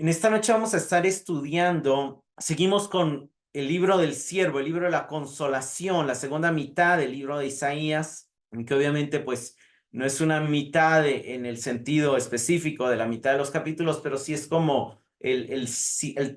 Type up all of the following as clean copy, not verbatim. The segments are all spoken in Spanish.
En esta noche vamos a estar estudiando, seguimos con el libro del siervo, el libro de la consolación, la segunda mitad del libro de Isaías, que obviamente pues no es una mitad en el sentido específico de la mitad de los capítulos, pero sí es como el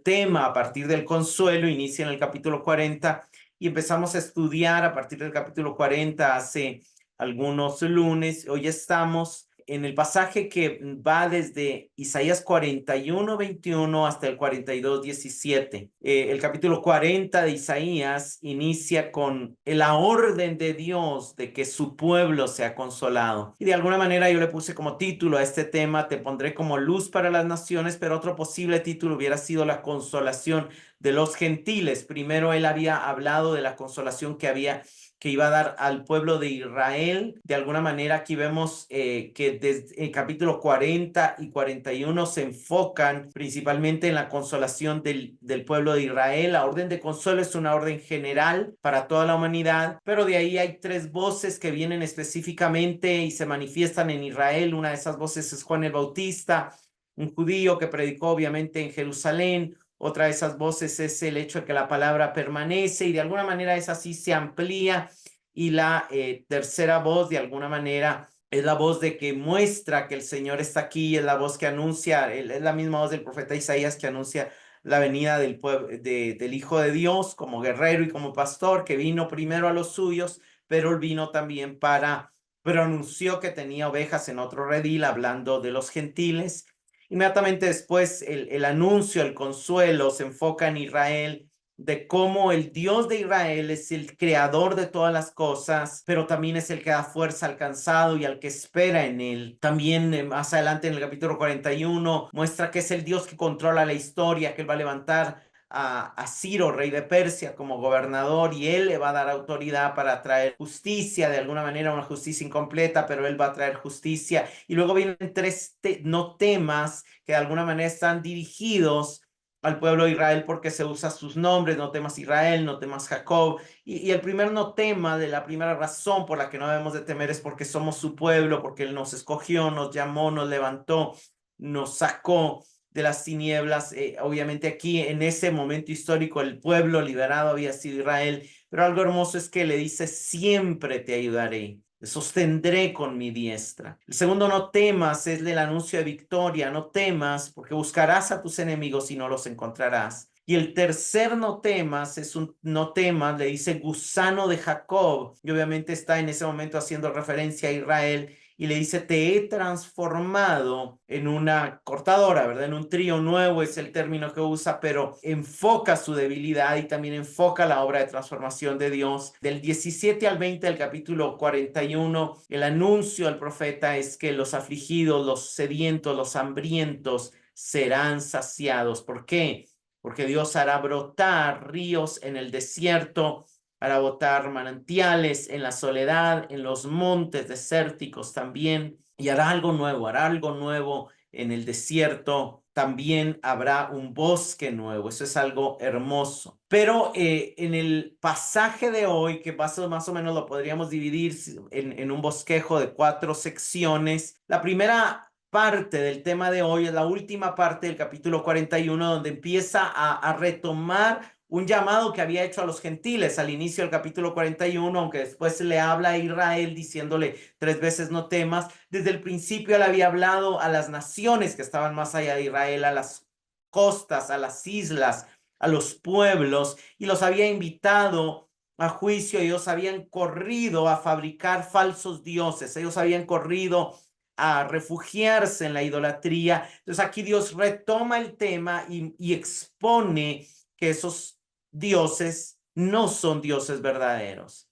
tema a partir del consuelo, inicia en el capítulo 40 y empezamos a estudiar a partir del capítulo 40 hace algunos lunes. Hoy estamos en el pasaje que va desde Isaías 41:21 hasta el 42:17. El capítulo 40 de Isaías inicia con la orden de Dios de que su pueblo sea consolado. Y de alguna manera yo le puse como título a este tema: te pondré como luz para las naciones, pero otro posible título hubiera sido la consolación de los gentiles. Primero él había hablado de la consolación que iba a dar al pueblo de Israel. De alguna manera aquí vemos que desde el capítulo 40 y 41 se enfocan principalmente en la consolación del pueblo de Israel. La orden de consuelo es una orden general para toda la humanidad, pero de ahí hay tres voces que vienen específicamente y se manifiestan en Israel. Una de esas voces es Juan el Bautista, un judío que predicó obviamente en Jerusalén. Otra de esas voces es el hecho de que la palabra permanece y de alguna manera esa sí se amplía. Y la tercera voz de alguna manera es la voz de que muestra que el Señor está aquí, es la voz que anuncia, es la misma voz del profeta Isaías que anuncia la venida del Hijo de Dios como guerrero y como pastor, que vino primero a los suyos, pero él vino también pero anunció que tenía ovejas en otro redil, hablando de los gentiles. Inmediatamente después el anuncio, el consuelo se enfoca en Israel, de cómo el Dios de Israel es el creador de todas las cosas, pero también es el que da fuerza al cansado y al que espera en él. También más adelante en el capítulo 41 muestra que es el Dios que controla la historia, que él va a levantar a Ciro, rey de Persia, como gobernador, y él le va a dar autoridad para traer justicia, de alguna manera una justicia incompleta, pero él va a traer justicia. Y luego vienen tres no temas que de alguna manera están dirigidos al pueblo de Israel porque se usa sus nombres: no temas Israel, no temas Jacob. Y el primer no tema, de la primera razón por la que no debemos de temer, es porque somos su pueblo, porque él nos escogió, nos llamó, nos levantó, nos sacó de las tinieblas. Obviamente aquí en ese momento histórico el pueblo liberado había sido Israel, pero algo hermoso es que le dice: siempre te ayudaré, te sostendré con mi diestra. El segundo no temas es el anuncio de victoria: no temas porque buscarás a tus enemigos y no los encontrarás. Y el tercer no temas es un no temas, le dice gusano de Jacob, y obviamente está en ese momento haciendo referencia a Israel, y le dice: te he transformado en una cortadora, ¿verdad? En un trío nuevo es el término que usa, pero enfoca su debilidad y también enfoca la obra de transformación de Dios. Del 17 al 20 del capítulo 41, el anuncio al profeta es que los afligidos, los sedientos, los hambrientos serán saciados. ¿Por qué? Porque Dios hará brotar ríos en el desierto, para botar manantiales en la soledad, en los montes desérticos también, y hará algo nuevo en el desierto. También habrá un bosque nuevo. Eso es algo hermoso. Pero en el pasaje de hoy, que más o menos lo podríamos dividir en un bosquejo de 4 secciones, la primera parte del tema de hoy es la última parte del capítulo 41, donde empieza a retomar un llamado que había hecho a los gentiles al inicio del capítulo 41, aunque después le habla a Israel diciéndole 3 veces no temas. Desde el principio él había hablado a las naciones que estaban más allá de Israel, a las costas, a las islas, a los pueblos, y los había invitado a juicio. Ellos habían corrido a fabricar falsos dioses, ellos habían corrido a refugiarse en la idolatría. Entonces aquí Dios retoma el tema y expone que esos dioses no son dioses verdaderos.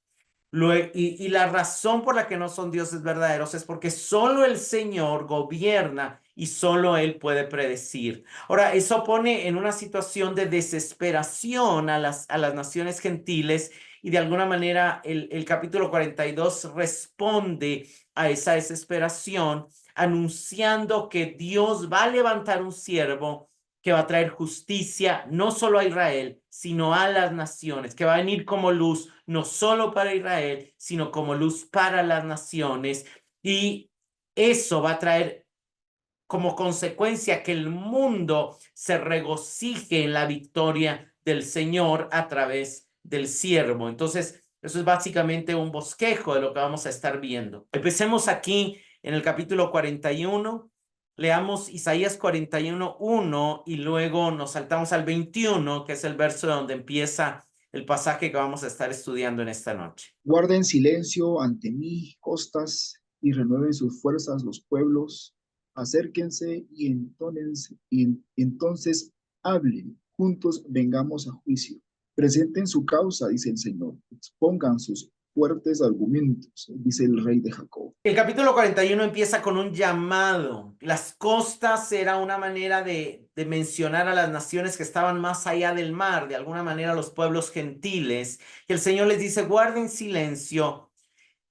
Y la razón por la que no son dioses verdaderos es porque solo el Señor gobierna y solo Él puede predecir. Ahora, eso pone en una situación de desesperación a las naciones gentiles, y de alguna manera el capítulo 42 responde a esa desesperación, anunciando que Dios va a levantar un siervo que va a traer justicia no solo a Israel, sino a las naciones, que va a venir como luz, no solo para Israel, sino como luz para las naciones. Y eso va a traer como consecuencia que el mundo se regocije en la victoria del Señor a través del siervo. Entonces, eso es básicamente un bosquejo de lo que vamos a estar viendo. Empecemos aquí en el capítulo 41. Leamos Isaías 41:1 y luego nos saltamos al 21, que es el verso donde empieza el pasaje que vamos a estar estudiando en esta noche. Guarden silencio ante mí, costas, y renueven sus fuerzas los pueblos. Acérquense y entonces hablen. Juntos vengamos a juicio. Presenten su causa, dice el Señor. Expongan sus fuertes argumentos, dice el Rey de Jacob. El capítulo 41 empieza con un llamado. Las costas era una manera de mencionar a las naciones que estaban más allá del mar, de alguna manera los pueblos gentiles. Y el Señor les dice, guarden silencio,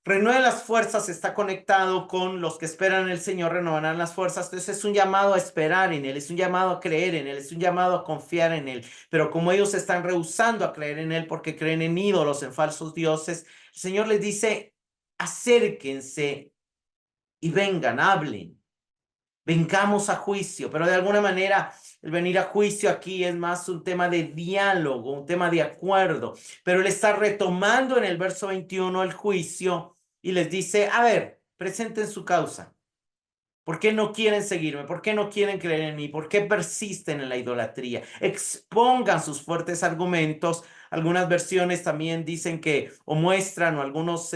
renueven las fuerzas, está conectado con los que esperan en el Señor, renovarán las fuerzas. Entonces es un llamado a esperar en Él, es un llamado a creer en Él, es un llamado a confiar en Él. Pero como ellos están rehusando a creer en Él porque creen en ídolos, en falsos dioses, el Señor les dice, acérquense y vengan, hablen, vengamos a juicio. Pero de alguna manera el venir a juicio aquí es más un tema de diálogo, un tema de acuerdo. Pero él está retomando en el verso 21 el juicio y les dice, a ver, presenten su causa. ¿Por qué no quieren seguirme? ¿Por qué no quieren creer en mí? ¿Por qué persisten en la idolatría? Expongan sus fuertes argumentos. Algunas versiones también dicen que, o muestran, o algunos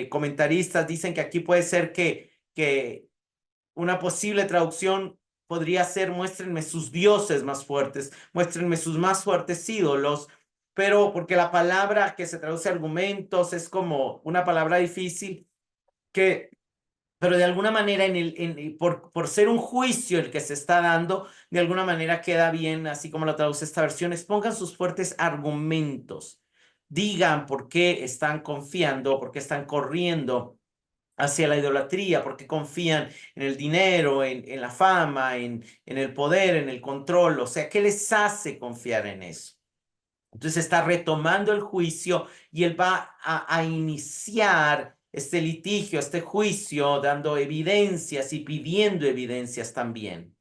comentaristas dicen que aquí puede ser que una posible traducción podría ser, muéstrenme sus dioses más fuertes, muéstrenme sus más fuertes ídolos, pero porque la palabra que se traduce argumentos es como una palabra difícil que pero de alguna manera por ser un juicio el que se está dando, de alguna manera queda bien, así como lo traduce esta versión, expongan sus fuertes argumentos, digan por qué están confiando, por qué están corriendo hacia la idolatría, por qué confían en el dinero, en la fama, en el poder, en el control, o sea, ¿qué les hace confiar en eso? Entonces está retomando el juicio y él va a iniciar este litigio, este juicio, dando evidencias y pidiendo evidencias también.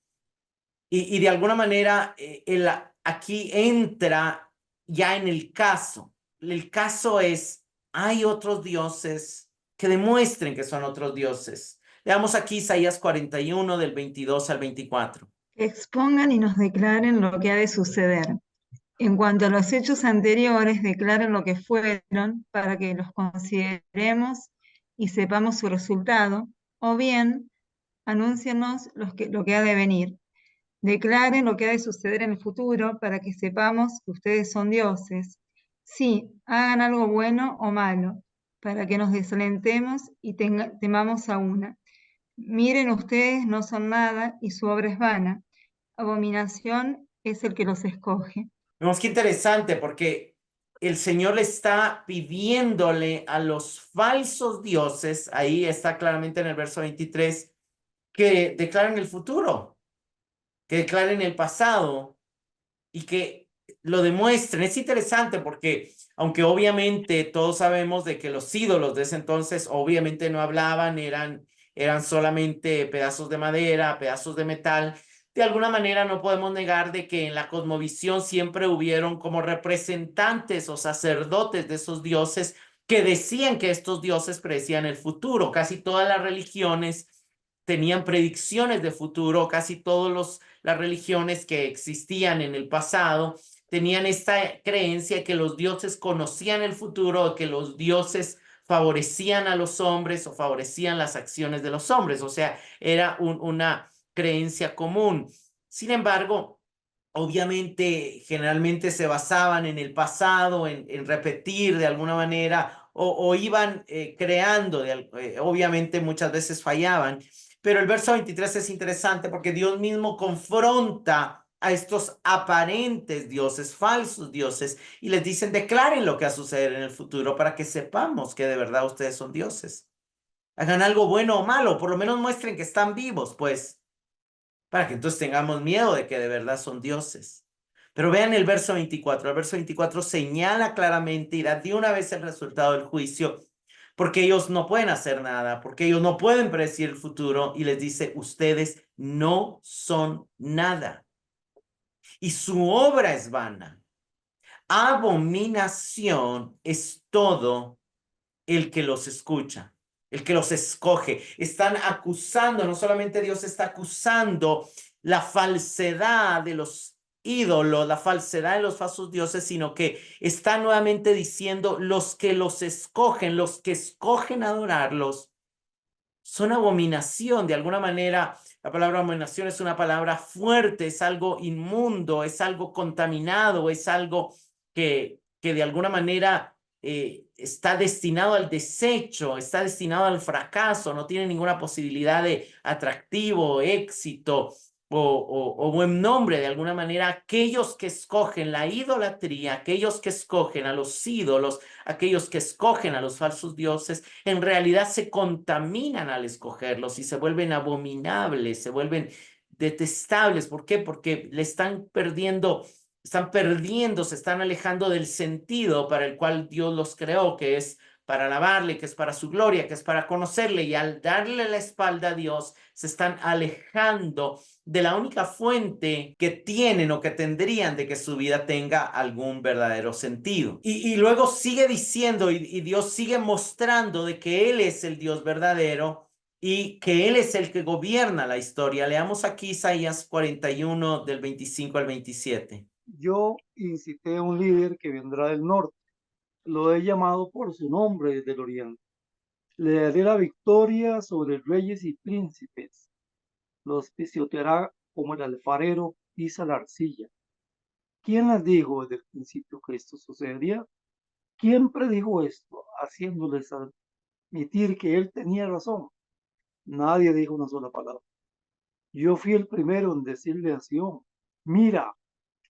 Y de alguna manera, él aquí entra ya en el caso. El caso es, hay otros dioses que demuestren que son otros dioses. Veamos aquí Isaías 41 del 22 al 24. Que expongan y nos declaren lo que ha de suceder. En cuanto a los hechos anteriores, declaren lo que fueron para que los consideremos y sepamos su resultado, o bien anúncienos lo que ha de venir. Declaren lo que ha de suceder en el futuro para que sepamos que ustedes son dioses. Sí, hagan algo bueno o malo, para que nos desalentemos y temamos a una. Miren, ustedes no son nada y su obra es vana. Abominación es el que los escoge. Vemos qué interesante porque el Señor le está pidiéndole a los falsos dioses, ahí está claramente en el verso 23, que declaren el futuro, que declaren el pasado y que lo demuestren. Es interesante porque aunque obviamente todos sabemos de que los ídolos de ese entonces obviamente no hablaban, eran solamente pedazos de madera, pedazos de metal, de alguna manera no podemos negar de que en la cosmovisión siempre hubieron como representantes o sacerdotes de esos dioses que decían que estos dioses predecían el futuro. Casi todas las religiones tenían predicciones de futuro, casi todas las religiones que existían en el pasado tenían esta creencia que los dioses conocían el futuro, que los dioses favorecían a los hombres o favorecían las acciones de los hombres, o sea, era una creencia común. Sin embargo, obviamente, generalmente se basaban en el pasado, en repetir de alguna manera, o iban creando, obviamente muchas veces fallaban, pero el verso 23 es interesante porque Dios mismo confronta a estos aparentes dioses, falsos dioses, y les dicen, declaren lo que va a suceder en el futuro para que sepamos que de verdad ustedes son dioses. Hagan algo bueno o malo, por lo menos muestren que están vivos, pues, para que entonces tengamos miedo de que de verdad son dioses. Pero vean el verso 24 señala claramente y da de una vez el resultado del juicio. porque ellos no pueden hacer nada, porque ellos no pueden predecir el futuro, y les dice, ustedes no son nada, y su obra es vana. Abominación es todo el que los escucha, el que los escoge. Están acusando, no solamente Dios está acusando la falsedad de los ídolos, la falsedad de los falsos dioses, sino que está nuevamente diciendo los que escogen adorarlos, son abominación. De alguna manera, la palabra abominación es una palabra fuerte, es algo inmundo, es algo contaminado, es algo que de alguna manera está destinado al desecho, está destinado al fracaso, no tiene ninguna posibilidad de atractivo, éxito o buen nombre. De alguna manera, aquellos que escogen la idolatría, aquellos que escogen a los ídolos, aquellos que escogen a los falsos dioses, en realidad se contaminan al escogerlos y se vuelven abominables, se vuelven detestables. ¿Por qué? Porque le están perdiendo, se están alejando del sentido para el cual Dios los creó, que es para alabarle, que es para su gloria, que es para conocerle, y al darle la espalda a Dios, se están alejando de la única fuente que tienen o que tendrían de que su vida tenga algún verdadero sentido. Y luego sigue diciendo, y Dios sigue mostrando de que Él es el Dios verdadero y que Él es el que gobierna la historia. Leamos aquí Isaías 41 del 25 al 27. Yo incité a un líder que vendrá del norte, lo he llamado por su nombre desde el oriente. Le daré la victoria sobre reyes y príncipes, los pisoteará como el alfarero pisa la arcilla. ¿Quién les dijo desde el principio que esto sucedería? ¿Quién predijo esto, haciéndoles admitir que él tenía razón? Nadie dijo una sola palabra. Yo fui el primero en decirle a Sion, mira,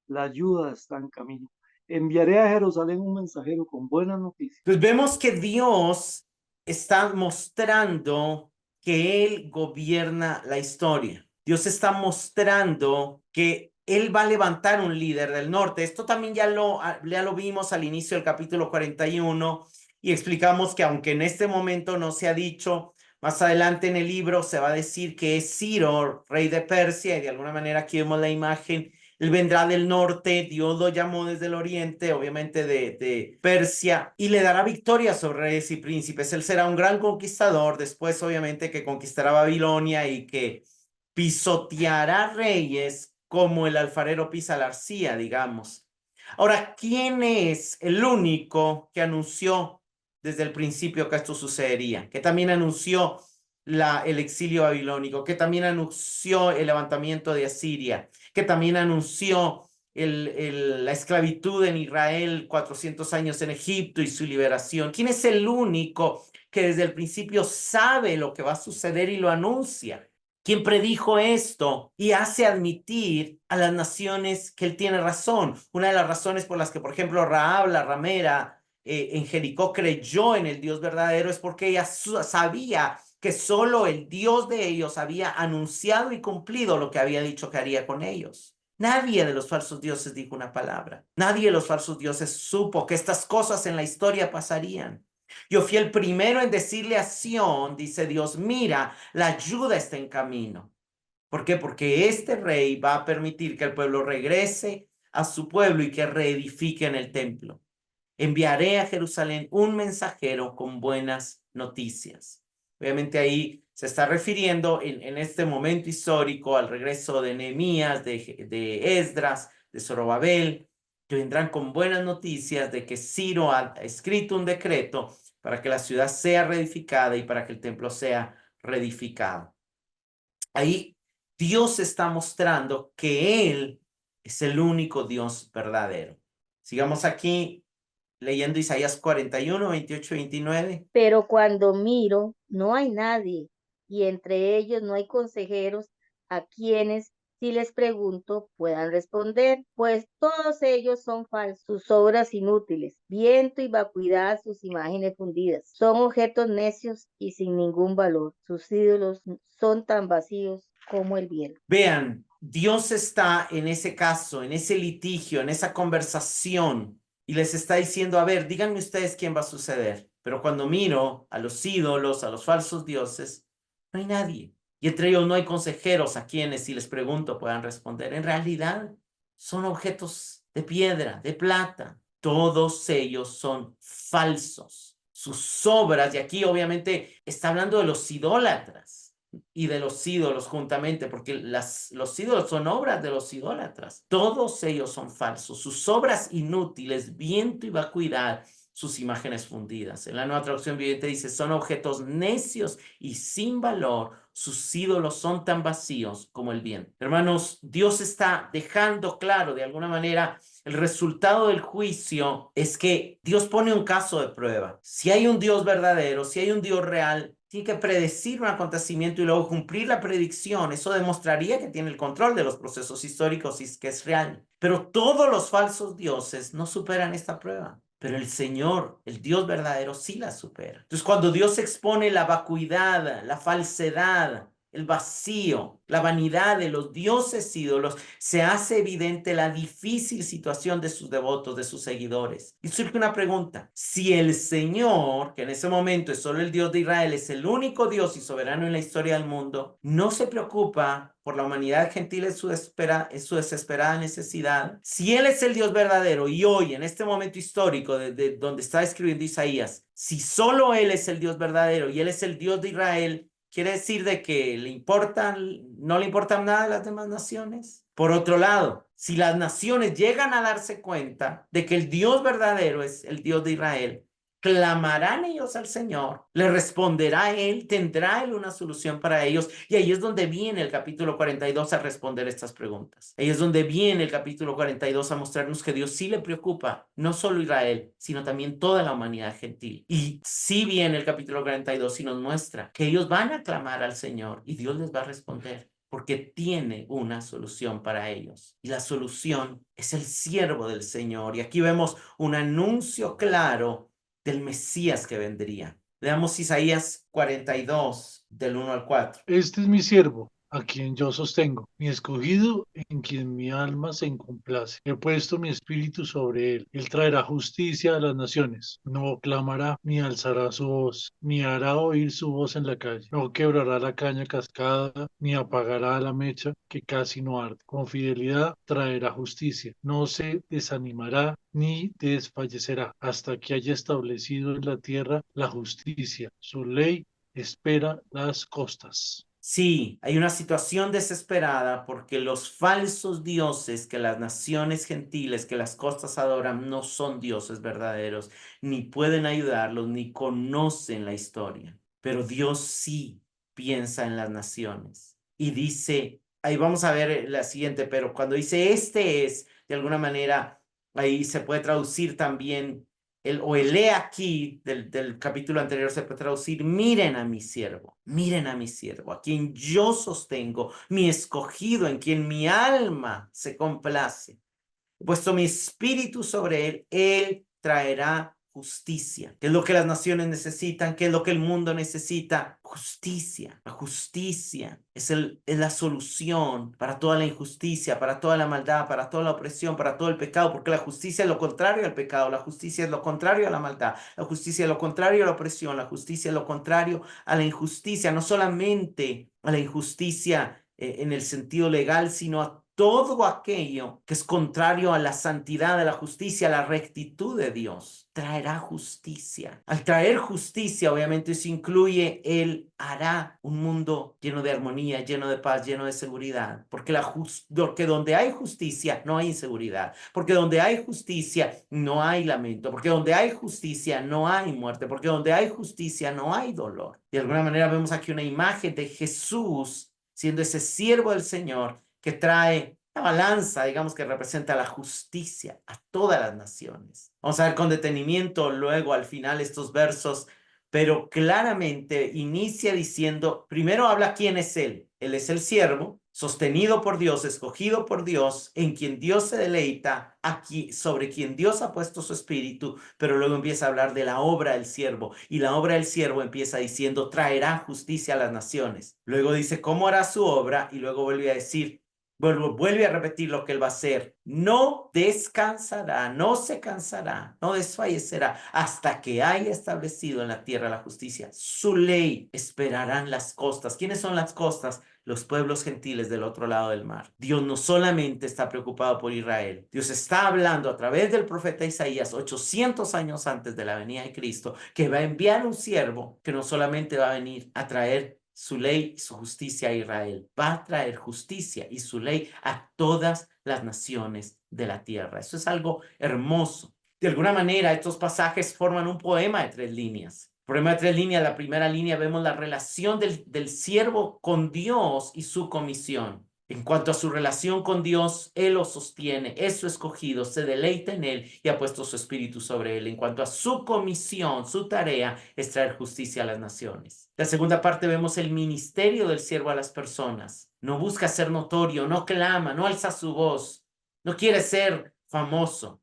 la ayuda está en camino. Enviaré a Jerusalén un mensajero con buenas noticias. Pues vemos que Dios está mostrando que Él gobierna la historia. Dios está mostrando que Él va a levantar un líder del norte. Esto también ya lo vimos al inicio del capítulo 41 y explicamos que aunque en este momento no se ha dicho, más adelante en el libro se va a decir que es Ciro, rey de Persia, y de alguna manera aquí vemos la imagen. Él vendrá del norte, Dios lo llamó desde el oriente, obviamente de Persia, y le dará victoria sobre reyes y príncipes. Él será un gran conquistador, después obviamente que conquistará Babilonia y que pisoteará reyes como el alfarero pisa la arcilla, digamos. Ahora, ¿quién es el único que anunció desde el principio que esto sucedería? Que también anunció el exilio babilónico, que también anunció el levantamiento de Asiria, que también anunció la esclavitud en Israel, 400 años en Egipto y su liberación. ¿Quién es el único que desde el principio sabe lo que va a suceder y lo anuncia? ¿Quién predijo esto y hace admitir a las naciones que él tiene razón? Una de las razones por las que, por ejemplo, Rahab, la ramera, en Jericó creyó en el Dios verdadero es porque ella sabía que solo el Dios de ellos había anunciado y cumplido lo que había dicho que haría con ellos. Nadie de los falsos dioses dijo una palabra. Nadie de los falsos dioses supo que estas cosas en la historia pasarían. Yo fui el primero en decirle a Sión, dice Dios, mira, la ayuda está en camino. ¿Por qué? Porque este rey va a permitir que el pueblo regrese a su pueblo y que reedifiquen el templo. Enviaré a Jerusalén un mensajero con buenas noticias. Obviamente ahí se está refiriendo en este momento histórico al regreso de Nehemías, de Esdras, de Zorobabel, que vendrán con buenas noticias de que Ciro ha escrito un decreto para que la ciudad sea reedificada y para que el templo sea reedificado. Ahí Dios está mostrando que Él es el único Dios verdadero. Sigamos aquí leyendo Isaías 41, 28 y 29. Pero cuando miro, no hay nadie, y entre ellos no hay consejeros a quienes, si les pregunto, puedan responder, pues todos ellos son falsos, sus obras inútiles, viento y vacuidad, sus imágenes fundidas, son objetos necios y sin ningún valor, sus ídolos son tan vacíos como el viento. Vean, Dios está en ese caso, en ese litigio, en esa conversación, y les está diciendo, a ver, díganme ustedes quién va a suceder. Pero cuando miro a los ídolos, a los falsos dioses, no hay nadie. Y entre ellos no hay consejeros a quienes, si les pregunto, puedan responder. En realidad, son objetos de piedra, de plata. Todos ellos son falsos. Sus obras, y aquí obviamente está hablando de los idólatras y de los ídolos juntamente, porque los ídolos son obras de los idólatras. Todos ellos son falsos. Sus obras inútiles, viento y vacuidad, sus imágenes fundidas. En la Nueva Traducción Viviente dice, son objetos necios y sin valor. Sus ídolos son tan vacíos como el viento. Hermanos, Dios está dejando claro de alguna manera el resultado del juicio es que Dios pone un caso de prueba. Si hay un Dios verdadero, si hay un Dios real, tiene que predecir un acontecimiento y luego cumplir la predicción. Eso demostraría que tiene el control de los procesos históricos y que es real. Pero todos los falsos dioses no superan esta prueba. Pero el Señor, el Dios verdadero, sí la supera. Entonces, cuando Dios expone la vacuidad, la falsedad, el vacío, la vanidad de los dioses ídolos, se hace evidente la difícil situación de sus devotos, de sus seguidores. Y surge una pregunta. Si el Señor, que en ese momento es solo el Dios de Israel, es el único Dios y soberano en la historia del mundo, no se preocupa por la humanidad gentil en su desesperada necesidad, si Él es el Dios verdadero y hoy, en este momento histórico de donde está escribiendo Isaías, si solo Él es el Dios verdadero y Él es el Dios de Israel, ¿quiere decir de que no le importan nada a las demás naciones? Por otro lado, si las naciones llegan a darse cuenta de que el Dios verdadero es el Dios de Israel, clamarán ellos al Señor, le responderá Él, tendrá Él una solución para ellos. Y ahí es donde viene el capítulo 42 a responder estas preguntas. Ahí es donde viene el capítulo 42 a mostrarnos que Dios sí le preocupa, no solo Israel, sino también toda la humanidad gentil. Y sí viene el capítulo 42 y nos muestra que ellos van a clamar al Señor y Dios les va a responder, porque tiene una solución para ellos. Y la solución es el siervo del Señor. Y aquí vemos un anuncio claro del Mesías que vendría. Leamos Isaías 42, del 1 al 4. Este es mi siervo, a quien yo sostengo, mi escogido, en quien mi alma se complace. He puesto mi espíritu sobre él. Él traerá justicia a las naciones. No clamará, ni alzará su voz, ni hará oír su voz en la calle. No quebrará la caña cascada, ni apagará la mecha que casi no arde. Con fidelidad traerá justicia. No se desanimará ni desfallecerá hasta que haya establecido en la tierra la justicia. Su ley espera las costas. Sí, hay una situación desesperada porque los falsos dioses que las naciones gentiles, que las costas adoran, no son dioses verdaderos, ni pueden ayudarlos, ni conocen la historia. Pero Dios sí piensa en las naciones y dice, ahí vamos a ver la siguiente, pero cuando dice este es, de alguna manera, ahí se puede traducir también el he aquí del capítulo anterior se puede traducir, miren a mi siervo, a quien yo sostengo, mi escogido, en quien mi alma se complace. He puesto mi espíritu sobre él traerá justicia. ¿Qué es lo que las naciones necesitan? ¿Qué es lo que el mundo necesita? Justicia. La justicia es la solución para toda la injusticia, para toda la maldad, para toda la opresión, para todo el pecado, porque la justicia es lo contrario al pecado, la justicia es lo contrario a la maldad, la justicia es lo contrario a la opresión, la justicia es lo contrario a la injusticia, no solamente a la injusticia en el sentido legal, sino a todo aquello que es contrario a la santidad, a la justicia, a la rectitud de Dios, traerá justicia. Al traer justicia, obviamente eso incluye, Él hará un mundo lleno de armonía, lleno de paz, lleno de seguridad. Porque donde hay justicia, no hay inseguridad. Porque donde hay justicia, no hay lamento. Porque donde hay justicia, no hay muerte. Porque donde hay justicia, no hay dolor. De alguna manera vemos aquí una imagen de Jesús siendo ese siervo del Señor que trae la balanza, digamos, que representa la justicia a todas las naciones. Vamos a ver con detenimiento luego al final estos versos, pero claramente inicia diciendo, primero habla quién es Él. Él es el siervo, sostenido por Dios, escogido por Dios, en quien Dios se deleita, sobre quien Dios ha puesto su espíritu, pero luego empieza a hablar de la obra del siervo, y la obra del siervo empieza diciendo, traerá justicia a las naciones. Luego dice, ¿cómo hará su obra? Y luego vuelve a decir, Vuelve a repetir lo que él va a hacer. No descansará, no se cansará, no desfallecerá hasta que haya establecido en la tierra la justicia. Su ley esperarán las costas. ¿Quiénes son las costas? Los pueblos gentiles del otro lado del mar. Dios no solamente está preocupado por Israel. Dios está hablando a través del profeta Isaías 800 años antes de la venida de Cristo, que va a enviar un siervo que no solamente va a venir a traer su ley y su justicia a Israel. Va a traer justicia y su ley a todas las naciones de la tierra. Eso es algo hermoso. De alguna manera, estos pasajes forman un poema de 3 líneas. Poema de 3 líneas, la primera línea vemos la relación del siervo con Dios y su comisión. En cuanto a su relación con Dios, Él lo sostiene, es su escogido, se deleita en Él y ha puesto su espíritu sobre Él. En cuanto a su comisión, su tarea es traer justicia a las naciones. La segunda parte vemos el ministerio del siervo a las personas. No busca ser notorio, no clama, no alza su voz, no quiere ser famoso.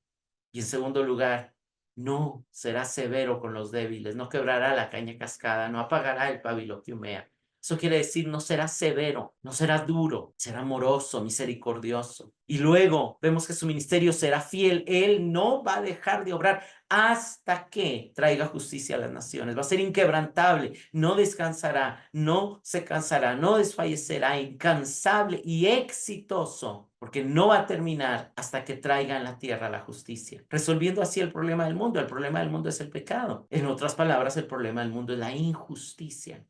Y en segundo lugar, no será severo con los débiles, no quebrará la caña cascada, no apagará el pabilo que humea. Eso quiere decir, no será severo, no será duro, será amoroso, misericordioso. Y luego vemos que su ministerio será fiel. Él no va a dejar de obrar hasta que traiga justicia a las naciones. Va a ser inquebrantable, no descansará, no se cansará, no desfallecerá, incansable y exitoso, porque no va a terminar hasta que traiga en la tierra la justicia, resolviendo así el problema del mundo. El problema del mundo es el pecado. En otras palabras, el problema del mundo es la injusticia,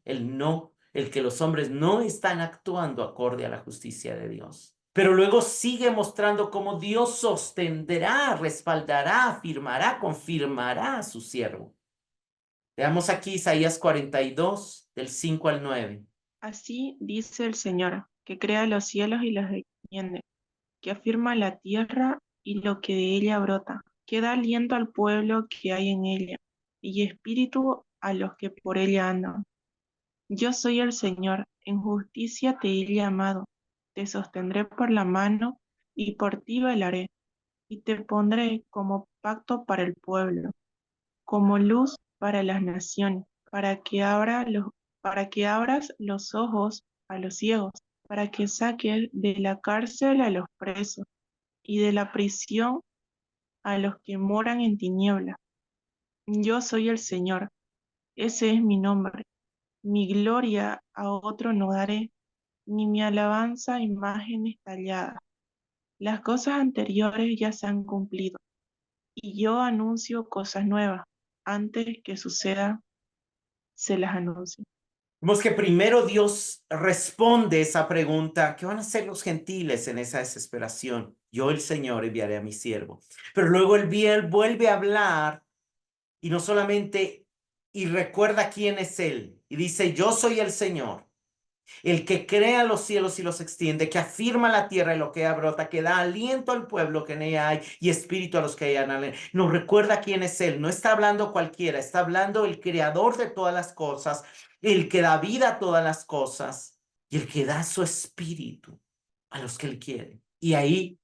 el que los hombres no están actuando acorde a la justicia de Dios. Pero luego sigue mostrando cómo Dios sostendrá, respaldará, afirmará, confirmará a su siervo. Veamos aquí Isaías 42, del 5 al 9. Así dice el Señor, que crea los cielos y los extiende, que afirma la tierra y lo que de ella brota, que da aliento al pueblo que hay en ella, y espíritu a los que por ella andan. Yo soy el Señor, en justicia te he llamado, te sostendré por la mano y por ti velaré, y te pondré como pacto para el pueblo, como luz para las naciones, para que abras los ojos a los ciegos, para que saques de la cárcel a los presos y de la prisión a los que moran en tinieblas. Yo soy el Señor, ese es mi nombre. Mi gloria a otro no daré, ni mi alabanza a imágenes talladas. Las cosas anteriores ya se han cumplido, y yo anuncio cosas nuevas. Antes que suceda, se las anuncio. Vemos que primero Dios responde esa pregunta: ¿qué van a hacer los gentiles en esa desesperación? Yo, el Señor, enviaré a mi siervo. Pero luego él vuelve a hablar y no solamente, y recuerda quién es él. Y dice: yo soy el Señor, el que crea los cielos y los extiende, que afirma la tierra y lo que ella brota, que da aliento al pueblo que en ella hay y espíritu a los que ella anhelan. Nos recuerda quién es él. No está hablando cualquiera, está hablando el creador de todas las cosas, el que da vida a todas las cosas y el que da su espíritu a los que él quiere. Y ahí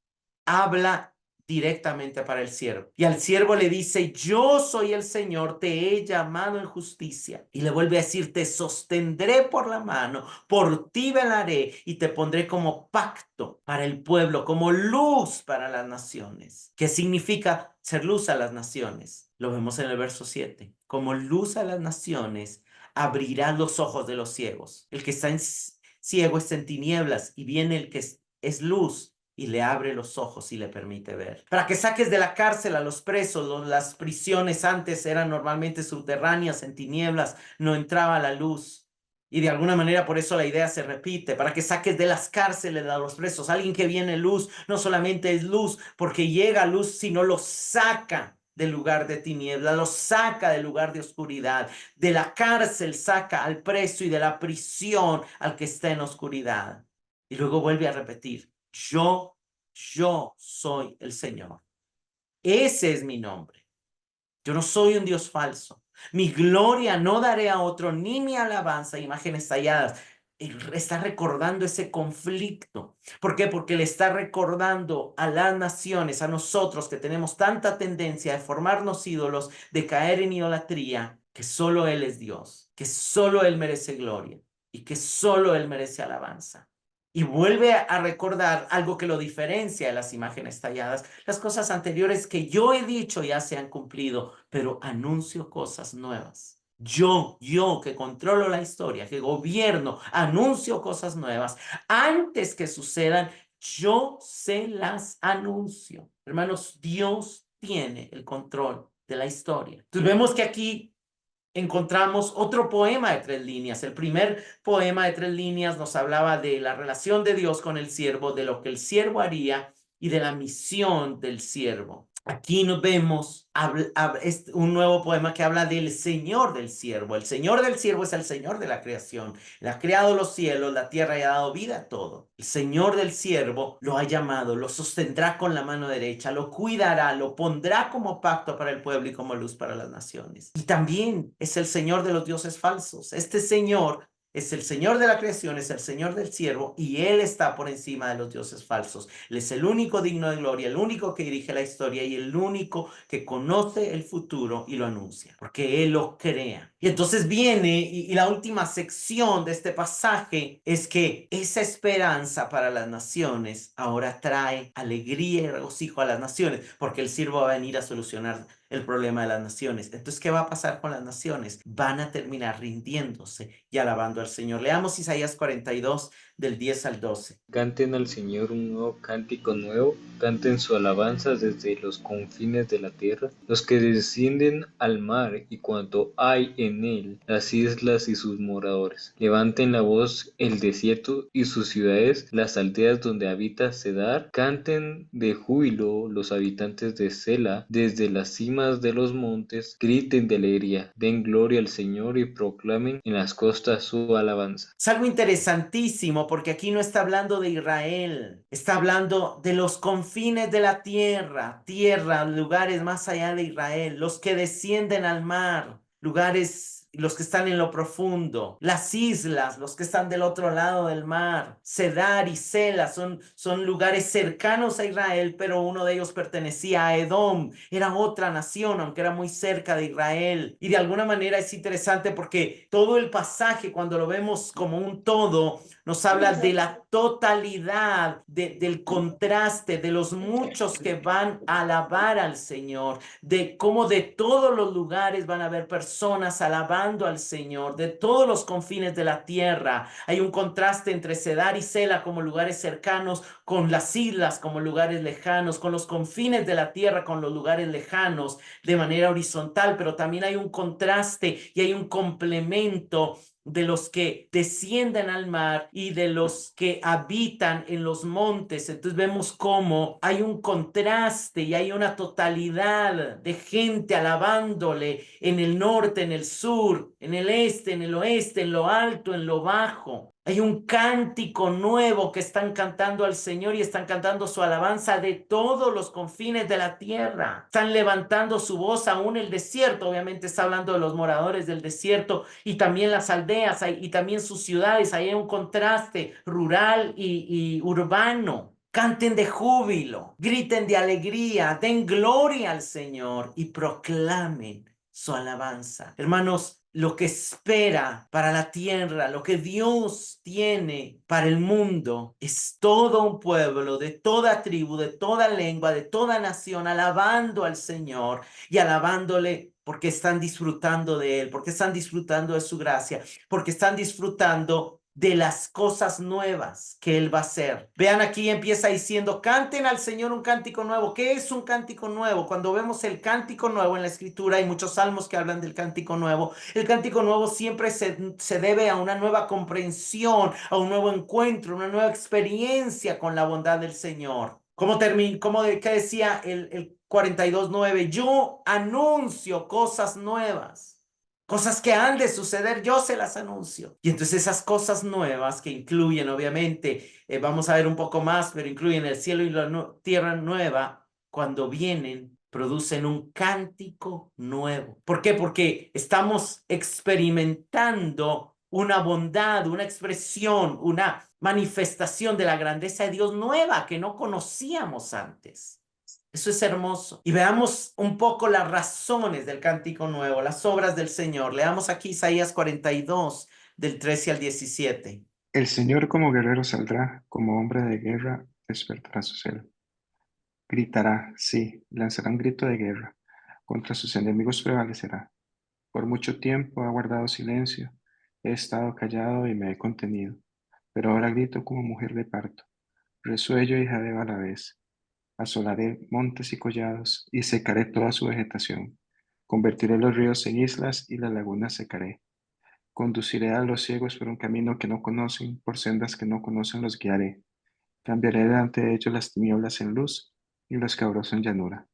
habla directamente para el siervo. Y al siervo le dice: yo soy el Señor, te he llamado en justicia. Y le vuelve a decir: te sostendré por la mano, por ti velaré y te pondré como pacto para el pueblo, como luz para las naciones. ¿Qué significa ser luz a las naciones? Lo vemos en el verso 7. Como luz a las naciones, abrirá los ojos de los ciegos. El que está ciego está en tinieblas, y viene el que es luz y le abre los ojos y le permite ver. Para que saques de la cárcel a los presos. Las prisiones antes eran normalmente subterráneas, en tinieblas, no entraba la luz. Y de alguna manera por eso la idea se repite: para que saques de las cárceles a los presos. Alguien que viene luz no solamente es luz porque llega a luz, sino lo saca del lugar de tiniebla, lo saca del lugar de oscuridad. De la cárcel saca al preso y de la prisión al que está en oscuridad. Y luego vuelve a repetir: yo soy el Señor. Ese es mi nombre. Yo no soy un Dios falso. Mi gloria no daré a otro, ni mi alabanza a imágenes talladas. Él está recordando ese conflicto. ¿Por qué? Porque le está recordando a las naciones, a nosotros que tenemos tanta tendencia de formarnos ídolos, de caer en idolatría, que solo Él es Dios, que solo Él merece gloria y que solo Él merece alabanza. Y vuelve a recordar algo que lo diferencia de las imágenes talladas. Las cosas anteriores que yo he dicho ya se han cumplido, pero anuncio cosas nuevas. Yo que controlo la historia, que gobierno, anuncio cosas nuevas. Antes que sucedan, yo se las anuncio. Hermanos, Dios tiene el control de la historia. Entonces vemos que aquí encontramos otro poema de 3 líneas. El primer poema de 3 líneas nos hablaba de la relación de Dios con el siervo, de lo que el siervo haría y de la misión del siervo. Aquí nos vemos un nuevo poema que habla del Señor del siervo. El Señor del siervo es el Señor de la creación. Él ha creado los cielos, la tierra y ha dado vida a todo. El Señor del siervo lo ha llamado, lo sostendrá con la mano derecha, lo cuidará, lo pondrá como pacto para el pueblo y como luz para las naciones. Y también es el Señor de los dioses falsos. Este Señor es el Señor de la creación, es el Señor del siervo y Él está por encima de los dioses falsos. Él es el único digno de gloria, el único que dirige la historia y el único que conoce el futuro y lo anuncia, porque Él lo crea. Y entonces viene y la última sección de este pasaje es que esa esperanza para las naciones ahora trae alegría y regocijo a las naciones, porque el siervo va a venir a solucionar el problema de las naciones. Entonces, ¿qué va a pasar con las naciones? Van a terminar rindiéndose y alabando al Señor. Leamos Isaías 42, del 10 al 12. Canten al Señor un nuevo cántico nuevo, canten su alabanza desde los confines de la tierra, los que descienden al mar y cuanto hay en él, las islas y sus moradores. Levanten la voz el desierto y sus ciudades, las aldeas donde habita Cedar. Canten de júbilo los habitantes de Sela, desde las cimas de los montes, griten de alegría, den gloria al Señor y proclamen en las costas su alabanza. Es algo interesantísimo porque aquí no está hablando de Israel, está hablando de los confines de la tierra, lugares más allá de Israel, los que descienden al mar, lugares, los que están en lo profundo, las islas, los que están del otro lado del mar, Cedar y Sela son lugares cercanos a Israel, pero uno de ellos pertenecía a Edom, era otra nación, aunque era muy cerca de Israel. Y de alguna manera es interesante porque todo el pasaje, cuando lo vemos como un todo, nos habla de la totalidad, del contraste, de los muchos que van a alabar al Señor, de cómo de todos los lugares van a haber personas alabando al Señor, de todos los confines de la tierra. Hay un contraste entre Cedar y Sela como lugares cercanos, con las islas como lugares lejanos, con los confines de la tierra con los lugares lejanos, de manera horizontal, pero también hay un contraste y hay un complemento de los que descienden al mar y de los que habitan en los montes. Entonces vemos cómo hay un contraste y hay una totalidad de gente alabándole en el norte, en el sur, en el este, en el oeste, en lo alto, en lo bajo. Hay un cántico nuevo que están cantando al Señor y están cantando su alabanza de todos los confines de la tierra. Están levantando su voz aún el desierto. Obviamente está hablando de los moradores del desierto y también las aldeas y también sus ciudades. Ahí hay un contraste rural y urbano. Canten de júbilo, griten de alegría, den gloria al Señor y proclamen su alabanza. Hermanos, lo que espera para la tierra, lo que Dios tiene para el mundo, es todo un pueblo de toda tribu, de toda lengua, de toda nación, alabando al Señor y alabándole porque están disfrutando de Él, porque están disfrutando de su gracia, porque están disfrutando de las cosas nuevas que Él va a hacer. Vean, aquí empieza diciendo, canten al Señor un cántico nuevo. ¿Qué es un cántico nuevo? Cuando vemos el cántico nuevo en la Escritura, hay muchos salmos que hablan del cántico nuevo. El cántico nuevo siempre se debe a una nueva comprensión, a un nuevo encuentro, una nueva experiencia con la bondad del Señor. ¿Qué decía el 42:9? Yo anuncio cosas nuevas. Cosas que han de suceder, yo se las anuncio. Y entonces esas cosas nuevas que incluyen, obviamente, vamos a ver un poco más, pero incluyen el cielo y la tierra nueva, cuando vienen, producen un cántico nuevo. ¿Por qué? Porque estamos experimentando una bondad, una expresión, una manifestación de la grandeza de Dios nueva que no conocíamos antes. Eso es hermoso. Y veamos un poco las razones del cántico nuevo, las obras del Señor. Leamos aquí Isaías 42, del 13 al 17. El Señor como guerrero saldrá, como hombre de guerra despertará su celo. Gritará, sí, lanzará un grito de guerra. Contra sus enemigos prevalecerá. Por mucho tiempo ha guardado silencio. He estado callado y me he contenido. Pero ahora grito como mujer de parto. Resuello y jadeo a la vez. Asolaré montes y collados y secaré toda su vegetación. Convertiré los ríos en islas y las lagunas secaré. Conduciré a los ciegos por un camino que no conocen, por sendas que no conocen los guiaré. Cambiaré delante de ellos las tinieblas en luz y los cabros en llanura.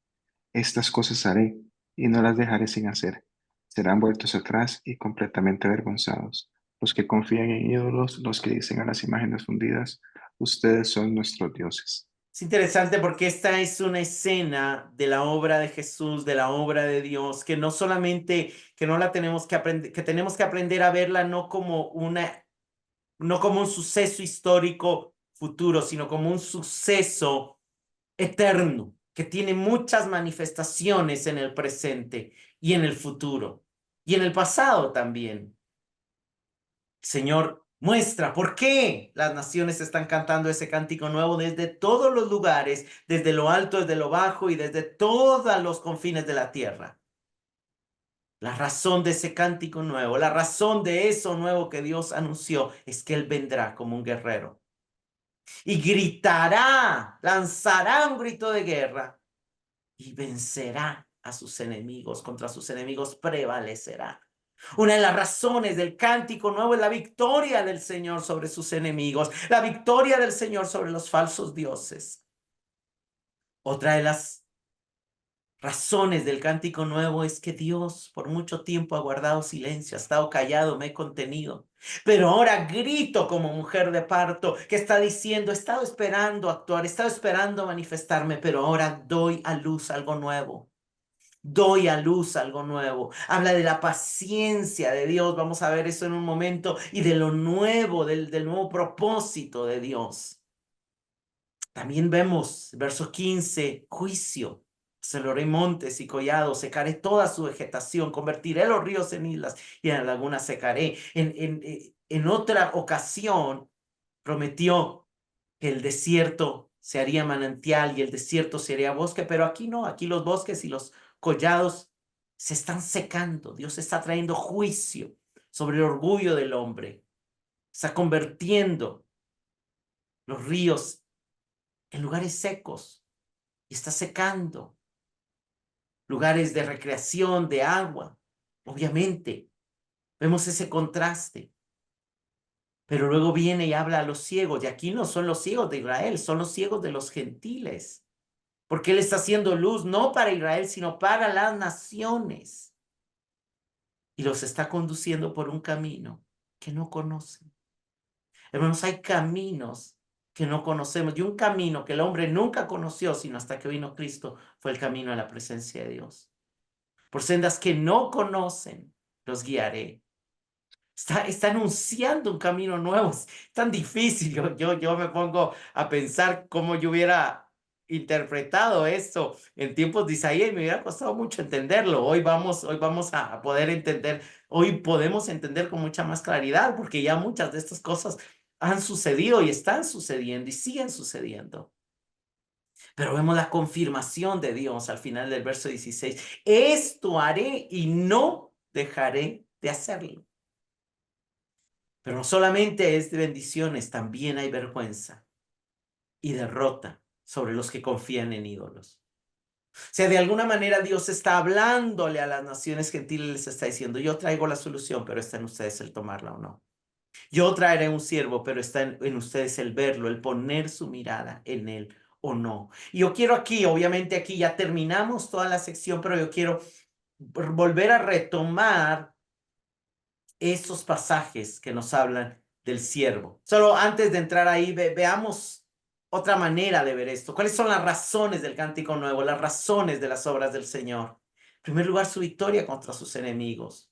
Estas cosas haré y no las dejaré sin hacer. Serán vueltos atrás y completamente avergonzados. Los que confían en ídolos, los que dicen a las imágenes fundidas, ustedes son nuestros dioses. Es interesante porque esta es una escena de la obra de Jesús, de la obra de Dios, que no solamente, que no la tenemos que aprender, que tenemos que aprender a verla no como un suceso histórico futuro, sino como un suceso eterno, que tiene muchas manifestaciones en el presente y en el futuro, y en el pasado también. Señor, muestra por qué las naciones están cantando ese cántico nuevo desde todos los lugares, desde lo alto, desde lo bajo y desde todos los confines de la tierra. La razón de ese cántico nuevo, la razón de eso nuevo que Dios anunció es que Él vendrá como un guerrero y gritará, lanzará un grito de guerra y vencerá a sus enemigos, contra sus enemigos prevalecerá. Una de las razones del cántico nuevo es la victoria del Señor sobre sus enemigos, la victoria del Señor sobre los falsos dioses. Otra de las razones del cántico nuevo es que Dios por mucho tiempo ha guardado silencio, ha estado callado, me he contenido. Pero ahora grito como mujer de parto que está diciendo, he estado esperando actuar, he estado esperando manifestarme, pero ahora doy a luz algo nuevo. Doy a luz algo nuevo. Habla de la paciencia de Dios. Vamos a ver eso en un momento. Y de lo nuevo, del nuevo propósito de Dios. También vemos, verso 15, juicio. Celaré montes y collados, secaré toda su vegetación, convertiré los ríos en islas y en las lagunas secaré. En otra ocasión prometió que el desierto se haría manantial y el desierto sería bosque, pero aquí no, aquí los bosques y los collados se están secando. Dios está trayendo juicio sobre el orgullo del hombre. Está convirtiendo los ríos en lugares secos y está secando lugares de recreación, de agua. Obviamente, vemos ese contraste. Pero luego viene y habla a los ciegos, y aquí no son los ciegos de Israel, son los ciegos de los gentiles. Porque Él está haciendo luz no para Israel, sino para las naciones. Y los está conduciendo por un camino que no conocen. Hermanos, hay caminos que no conocemos. Y un camino que el hombre nunca conoció, sino hasta que vino Cristo, fue el camino a la presencia de Dios. Por sendas que no conocen, los guiaré. Está anunciando un camino nuevo. Es tan difícil. Yo me pongo a pensar cómo yo hubiera interpretado esto en tiempos de Isaías y me hubiera costado mucho entenderlo. Hoy vamos a poder entender, hoy podemos entender con mucha más claridad porque ya muchas de estas cosas han sucedido y están sucediendo y siguen sucediendo. Pero vemos la confirmación de Dios al final del verso 16. Esto haré y no dejaré de hacerlo. Pero no solamente es de bendiciones, también hay vergüenza y derrota sobre los que confían en ídolos. O sea, de alguna manera Dios está hablándole a las naciones gentiles, les está diciendo, yo traigo la solución, pero está en ustedes el tomarla o no. Yo traeré un siervo, pero está en ustedes el verlo, el poner su mirada en él o no. Y yo quiero aquí, obviamente aquí ya terminamos toda la sección, pero yo quiero volver a retomar esos pasajes que nos hablan del siervo. Solo antes de entrar ahí, veamos otra manera de ver esto. ¿Cuáles son las razones del cántico nuevo? Las razones de las obras del Señor. En primer lugar, su victoria contra sus enemigos.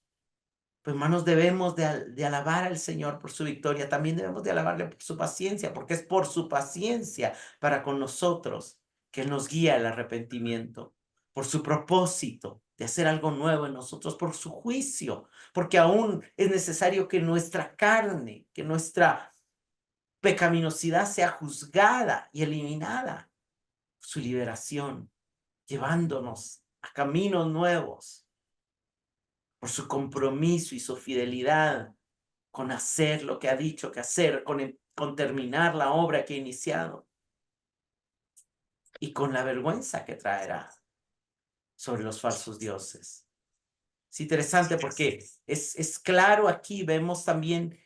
Pues hermanos, debemos de alabar al Señor por su victoria. También debemos de alabarle por su paciencia, porque es por su paciencia para con nosotros que Él nos guía al arrepentimiento. Por su propósito de hacer algo nuevo en nosotros, por su juicio, porque aún es necesario que nuestra carne, que nuestra pecaminosidad sea juzgada y eliminada. Su liberación, llevándonos a caminos nuevos, por su compromiso y su fidelidad con hacer lo que ha dicho que hacer, con terminar la obra que ha iniciado y con la vergüenza que traerá sobre los falsos dioses. Es interesante porque es claro aquí, vemos también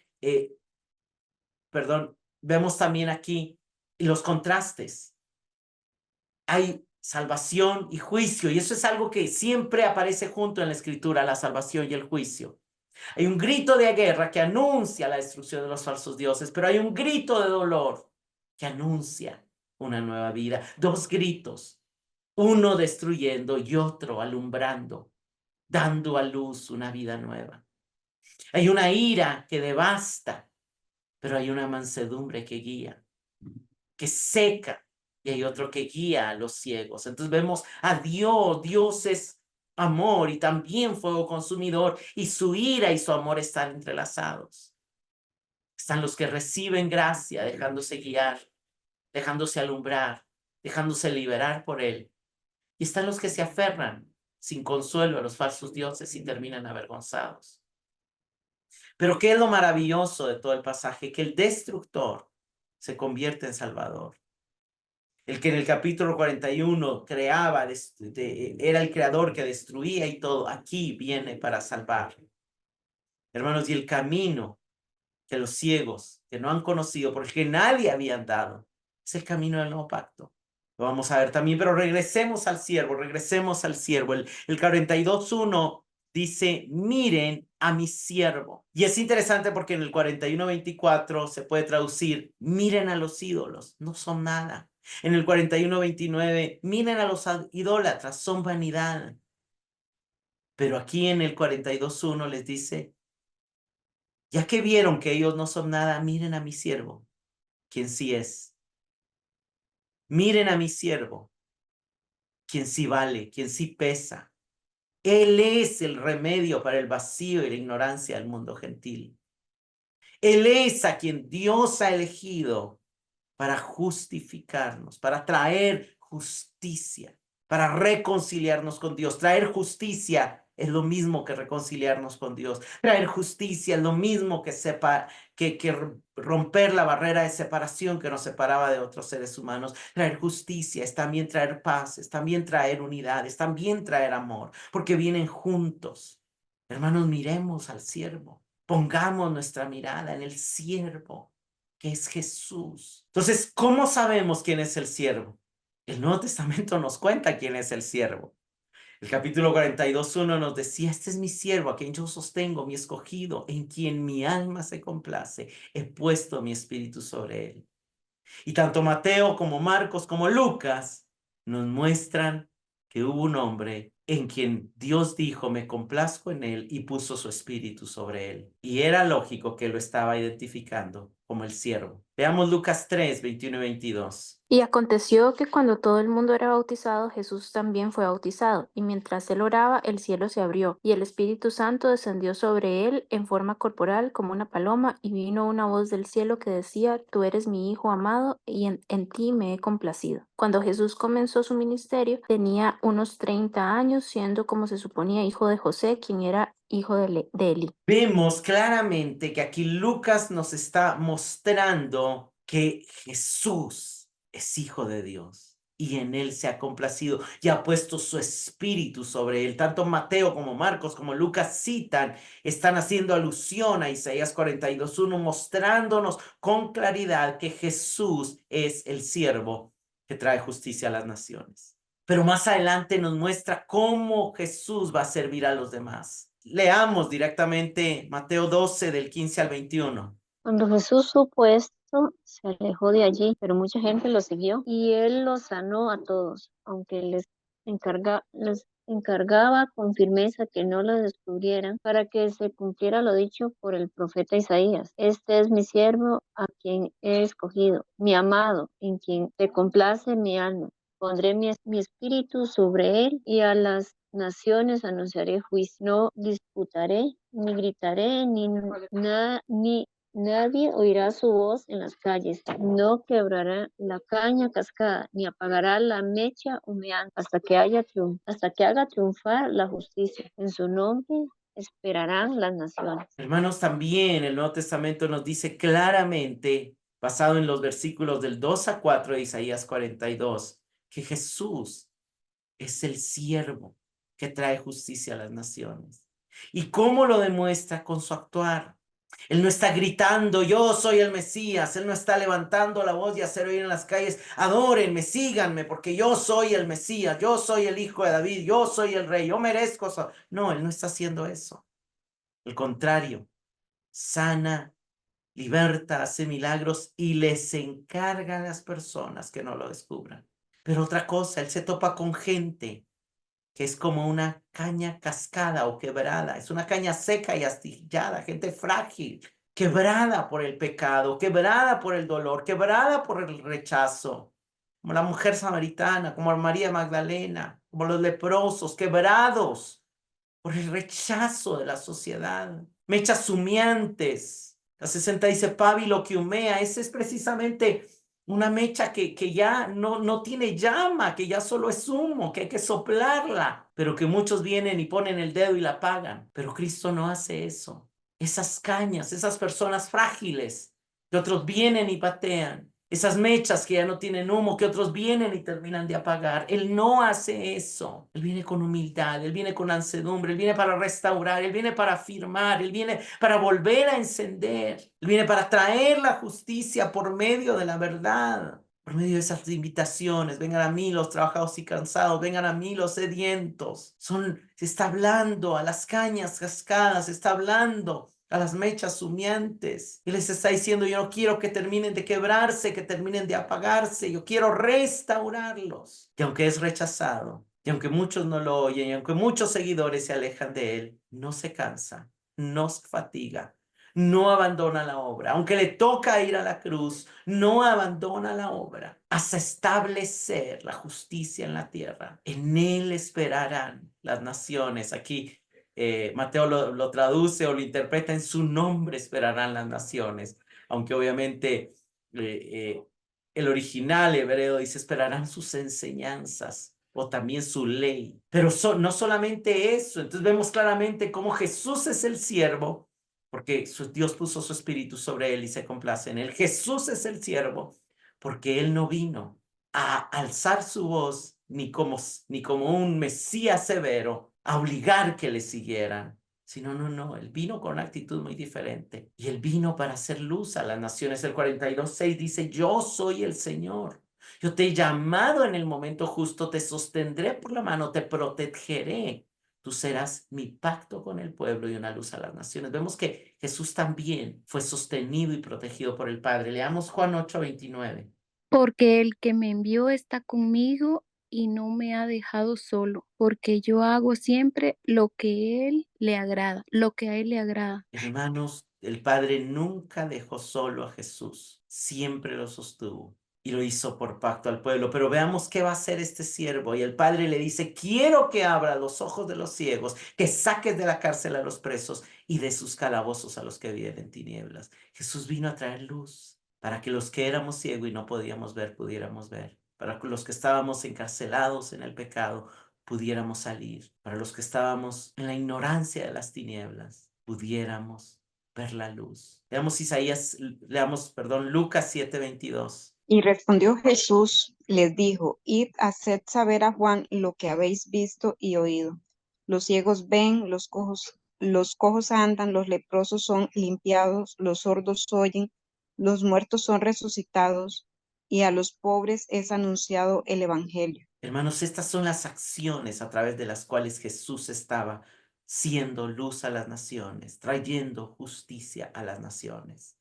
aquí los contrastes. Hay salvación y juicio, y eso es algo que siempre aparece junto en la Escritura, la salvación y el juicio. Hay un grito de guerra que anuncia la destrucción de los falsos dioses, pero hay un grito de dolor que anuncia una nueva vida. Dos gritos, uno destruyendo y otro alumbrando, dando a luz una vida nueva. Hay una ira que devasta, pero hay una mansedumbre que guía, que seca, y hay otro que guía a los ciegos. Entonces vemos a Dios. Dios es amor y también fuego consumidor, y su ira y su amor están entrelazados. Están los que reciben gracia, dejándose guiar, dejándose alumbrar, dejándose liberar por él. Y están los que se aferran sin consuelo a los falsos dioses y terminan avergonzados. Pero ¿qué es lo maravilloso de todo el pasaje? Que el destructor se convierte en salvador. El que en el capítulo 41 creaba, era el creador que destruía y todo, aquí viene para salvar. Hermanos, y el camino que los ciegos que no han conocido, porque nadie había andado, es el camino del nuevo pacto. Lo vamos a ver también, pero regresemos al siervo. El 42:1 dice, miren a mi siervo. Y es interesante porque en el 41:24 se puede traducir, miren a los ídolos, no son nada. En el 41:29, miren a los idólatras, son vanidad. Pero aquí en el 42:1 les dice, ya que vieron que ellos no son nada, miren a mi siervo, quien sí es. Miren a mi siervo, quien sí vale, quien sí pesa. Él es el remedio para el vacío y la ignorancia del mundo gentil. Él es a quien Dios ha elegido para justificarnos, para traer justicia, para reconciliarnos con Dios. Traer justicia es lo mismo que reconciliarnos con Dios. Traer justicia es lo mismo que romper la barrera de separación que nos separaba de otros seres humanos. Traer justicia es también traer paz, es también traer unidad, es también traer amor, porque vienen juntos. Hermanos, miremos al siervo. Pongamos nuestra mirada en el siervo, que es Jesús. Entonces, ¿cómo sabemos quién es el siervo? El Nuevo Testamento nos cuenta quién es el siervo. El capítulo 42:1 nos decía, este es mi siervo, a quien yo sostengo, mi escogido, en quien mi alma se complace. He puesto mi espíritu sobre él. Y tanto Mateo como Marcos como Lucas nos muestran que hubo un hombre en quien Dios dijo, me complazco en él, y puso su espíritu sobre él. Y era lógico que lo estaba identificando como el siervo. Veamos Lucas 3:21 y 22. Y aconteció que cuando todo el mundo era bautizado, Jesús también fue bautizado, y mientras él oraba, el cielo se abrió, y el Espíritu Santo descendió sobre él en forma corporal como una paloma, y vino una voz del cielo que decía, tú eres mi Hijo amado, y en ti me he complacido. Cuando Jesús comenzó su ministerio, tenía unos 30 años, siendo como se suponía hijo de José, quien era hijo de Eli. Vemos claramente que aquí Lucas nos está mostrando que Jesús es hijo de Dios y en él se ha complacido y ha puesto su espíritu sobre él. Tanto Mateo como Marcos como Lucas están haciendo alusión a Isaías 42:1, mostrándonos con claridad que Jesús es el siervo que trae justicia a las naciones. Pero más adelante nos muestra cómo Jesús va a servir a los demás. Leamos directamente Mateo 12 del 15 al 21. Cuando Jesús supo esto, se alejó de allí, pero mucha gente lo siguió y él los sanó a todos, aunque les encargaba con firmeza que no lo descubrieran para que se cumpliera lo dicho por el profeta Isaías. Este es mi siervo a quien he escogido, mi amado, en quien se complace mi alma. Pondré mi espíritu sobre él y a las naciones anunciaré juicio. No disputaré, ni gritaré, ni Nadie oirá su voz en las calles, no quebrará la caña cascada, ni apagará la mecha humeante hasta que haga triunfar la justicia. En su nombre esperarán las naciones. Hermanos, también el Nuevo Testamento nos dice claramente, basado en los versículos del 2 a 4 de Isaías 42, que Jesús es el siervo que trae justicia a las naciones. ¿Y cómo lo demuestra? Con su actuar. Él no está gritando, yo soy el Mesías. Él no está levantando la voz y hacer oír en las calles, adórenme, síganme, porque yo soy el Mesías, yo soy el hijo de David, yo soy el rey, yo merezco eso. No, él no está haciendo eso. Al contrario, sana, liberta, hace milagros y les encarga a las personas que no lo descubran. Pero otra cosa, él se topa con gente que es como una caña cascada o quebrada. Es una caña seca y astillada, gente frágil, quebrada por el pecado, quebrada por el dolor, quebrada por el rechazo. Como la mujer samaritana, como María Magdalena, como los leprosos, quebrados por el rechazo de la sociedad. Mechas humeantes. La 60 dice pábilo que humea. Ese es precisamente una mecha que ya no tiene llama, que ya solo es humo, que hay que soplarla, pero que muchos vienen y ponen el dedo y la apagan. Pero Cristo no hace eso. Esas cañas, esas personas frágiles, que otros vienen y patean, esas mechas que ya no tienen humo, que otros vienen y terminan de apagar. Él no hace eso. Él viene con humildad, Él viene con mansedumbre, Él viene para restaurar, Él viene para afirmar, Él viene para volver a encender, Él viene para traer la justicia por medio de la verdad, por medio de esas invitaciones. Vengan a mí los trabajados y cansados, vengan a mí los sedientos. Se está hablando a las cañas cascadas, se está hablando a las mechas humeantes. Y les está diciendo, yo no quiero que terminen de quebrarse, que terminen de apagarse, yo quiero restaurarlos. Y aunque es rechazado, y aunque muchos no lo oyen, y aunque muchos seguidores se alejan de él, no se cansa, no se fatiga, no abandona la obra. Aunque le toca ir a la cruz, no abandona la obra hasta establecer la justicia en la tierra. En él esperarán las naciones. Aquí Mateo lo traduce o lo interpreta, en su nombre esperarán las naciones, aunque obviamente el original hebreo dice esperarán sus enseñanzas o también su ley, pero no solamente eso. Entonces vemos claramente cómo Jesús es el siervo, porque Dios puso su espíritu sobre él y se complace en él. Jesús es el siervo porque él no vino a alzar su voz ni como un Mesías severo, a obligar que le siguieran, sino no, él vino con una actitud muy diferente y él vino para hacer luz a las naciones. El 42:6 dice, yo soy el Señor, yo te he llamado en el momento justo, te sostendré por la mano, te protegeré, tú serás mi pacto con el pueblo y una luz a las naciones. Vemos que Jesús también fue sostenido y protegido por el Padre. Leamos Juan 8:29. Porque el que me envió está conmigo y no me ha dejado solo, porque yo hago siempre lo que a él le agrada. Hermanos, el Padre nunca dejó solo a Jesús, siempre lo sostuvo y lo hizo por pacto al pueblo. Pero veamos qué va a hacer este siervo. Y el Padre le dice, quiero que abra los ojos de los ciegos, que saques de la cárcel a los presos y de sus calabozos a los que viven en tinieblas. Jesús vino a traer luz para que los que éramos ciegos y no podíamos ver, pudiéramos ver. Para los que estábamos encarcelados en el pecado, pudiéramos salir. Para los que estábamos en la ignorancia de las tinieblas, pudiéramos ver la luz. Leamos, Lucas 7:22. Y respondió Jesús, les dijo, id, haced saber a Juan lo que habéis visto y oído. Los ciegos ven, los cojos andan, los leprosos son limpiados, los sordos oyen, los muertos son resucitados, y a los pobres es anunciado el evangelio. Hermanos, estas son las acciones a través de las cuales Jesús estaba siendo luz a las naciones, trayendo justicia a las naciones.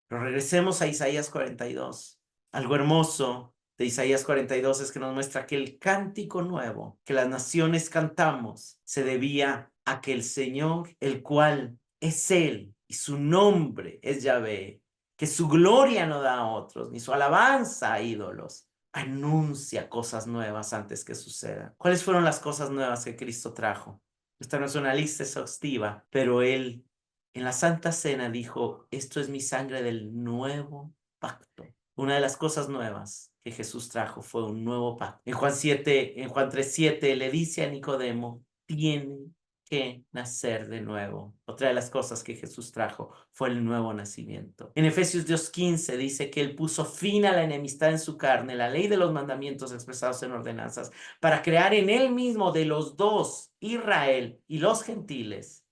Pero regresemos a Isaías 42. Algo hermoso de Isaías 42 es que nos muestra que el cántico nuevo que las naciones cantamos se debía a que el Señor, el cual es Él y su nombre es Yahvé, que su gloria no da a otros, ni su alabanza a ídolos, anuncia cosas nuevas antes que sucedan. ¿Cuáles fueron las cosas nuevas que Cristo trajo? Esta no es una lista exhaustiva, pero Él En la Santa Cena dijo, esto es mi sangre del nuevo pacto. Una de las cosas nuevas que Jesús trajo fue un nuevo pacto. En Juan 3:7 le dice a Nicodemo, tiene que nacer de nuevo. Otra de las cosas que Jesús trajo fue el nuevo nacimiento. En Efesios 2:15 dice que él puso fin a la enemistad en su carne, la ley de los mandamientos expresados en ordenanzas, para crear en él mismo de los dos, Israel y los gentiles,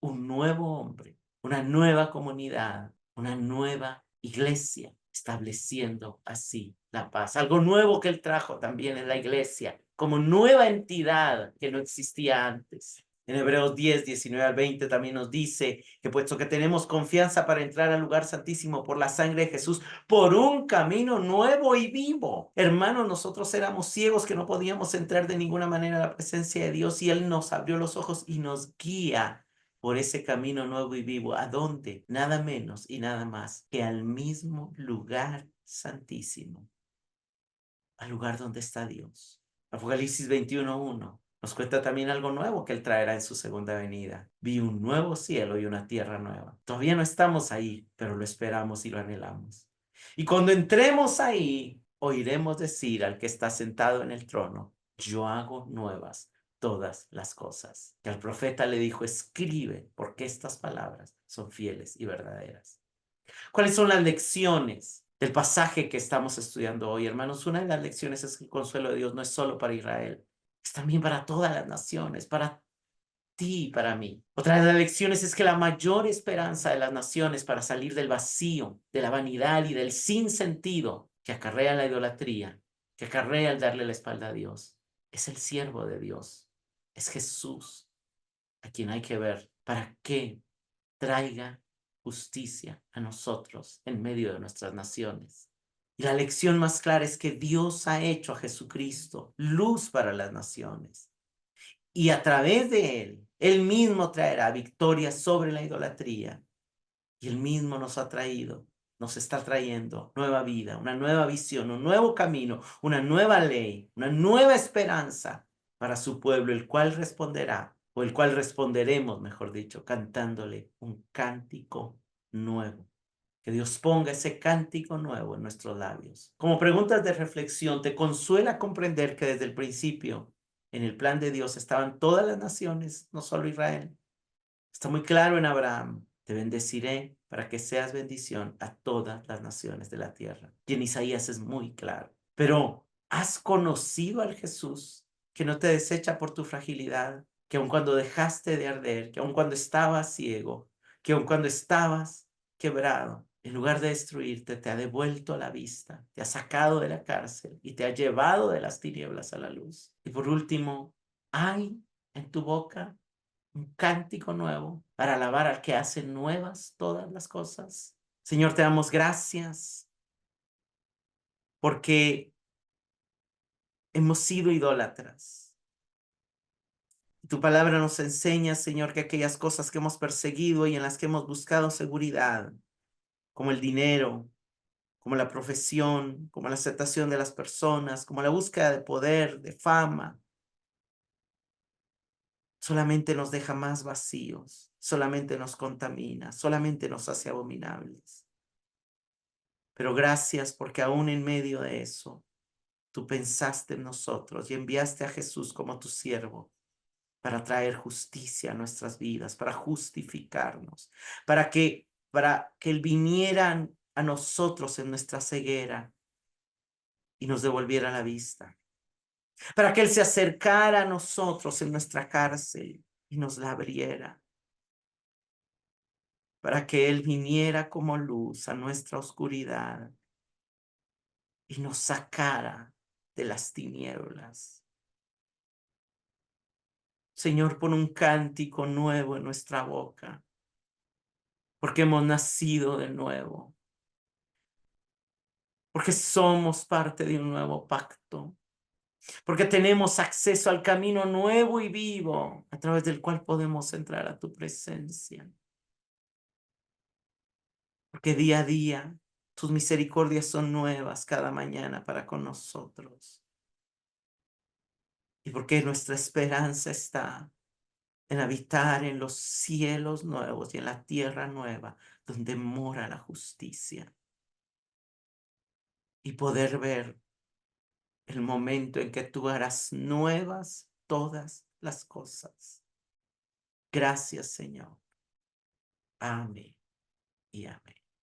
un nuevo hombre, una nueva comunidad, una nueva iglesia, estableciendo así la paz. Algo nuevo que él trajo también en la iglesia, como nueva entidad que no existía antes. En Hebreos 10:19-20 también nos dice que puesto que tenemos confianza para entrar al lugar santísimo por la sangre de Jesús, por un camino nuevo y vivo. Hermanos, nosotros éramos ciegos que no podíamos entrar de ninguna manera a la presencia de Dios y Él nos abrió los ojos y nos guía por ese camino nuevo y vivo. ¿A dónde? Nada menos y nada más que al mismo lugar santísimo, al lugar donde está Dios. Apocalipsis 21:1 nos cuenta también algo nuevo que Él traerá en su segunda venida. Vi un nuevo cielo y una tierra nueva. Todavía no estamos ahí, pero lo esperamos y lo anhelamos. Y cuando entremos ahí, oiremos decir al que está sentado en el trono, yo hago nuevas todas las cosas. Que al profeta le dijo, escribe, porque estas palabras son fieles y verdaderas. ¿Cuáles son las lecciones del pasaje que estamos estudiando hoy, hermanos? Una de las lecciones es que el consuelo de Dios no es solo para Israel, es también para todas las naciones, para ti y para mí. Otra de las lecciones es que la mayor esperanza de las naciones para salir del vacío, de la vanidad y del sinsentido que acarrea la idolatría, que acarrea el darle la espalda a Dios, es el siervo de Dios, es Jesús, a quien hay que ver para que traiga justicia a nosotros en medio de nuestras naciones. Y la lección más clara es que Dios ha hecho a Jesucristo luz para las naciones. Y a través de Él, Él mismo traerá victoria sobre la idolatría. Y Él mismo nos está trayendo nueva vida, una nueva visión, un nuevo camino, una nueva ley, una nueva esperanza para su pueblo, el cual responderá, o el cual responderemos, mejor dicho, cantándole un cántico nuevo. Que Dios ponga ese cántico nuevo en nuestros labios. Como preguntas de reflexión, ¿te consuela comprender que desde el principio, en el plan de Dios, estaban todas las naciones, no solo Israel? Está muy claro en Abraham, te bendeciré para que seas bendición a todas las naciones de la tierra. Y en Isaías es muy claro. Pero, ¿has conocido al Jesús que no te desecha por tu fragilidad? Que aun cuando dejaste de arder, que aun cuando estabas ciego, que aun cuando estabas quebrado, en lugar de destruirte, te ha devuelto la vista, te ha sacado de la cárcel y te ha llevado de las tinieblas a la luz. Y por último, hay en tu boca un cántico nuevo para alabar al que hace nuevas todas las cosas. Señor, te damos gracias porque hemos sido idólatras. Tu palabra nos enseña, Señor, que aquellas cosas que hemos perseguido y en las que hemos buscado seguridad, como el dinero, como la profesión, como la aceptación de las personas, como la búsqueda de poder, de fama, solamente nos deja más vacíos, solamente nos contamina, solamente nos hace abominables. Pero gracias porque aún en medio de eso, tú pensaste en nosotros y enviaste a Jesús como tu siervo para traer justicia a nuestras vidas, para justificarnos, para que Él viniera a nosotros en nuestra ceguera y nos devolviera la vista, para que Él se acercara a nosotros en nuestra cárcel y nos la abriera, para que Él viniera como luz a nuestra oscuridad y nos sacara de las tinieblas. Señor, pon un cántico nuevo en nuestra boca, porque hemos nacido de nuevo, porque somos parte de un nuevo pacto, porque tenemos acceso al camino nuevo y vivo a través del cual podemos entrar a tu presencia. Porque día a día tus misericordias son nuevas cada mañana para con nosotros. Y porque nuestra esperanza está en habitar en los cielos nuevos y en la tierra nueva, donde mora la justicia. Y poder ver el momento en que tú harás nuevas todas las cosas. Gracias, Señor. Amén y amén.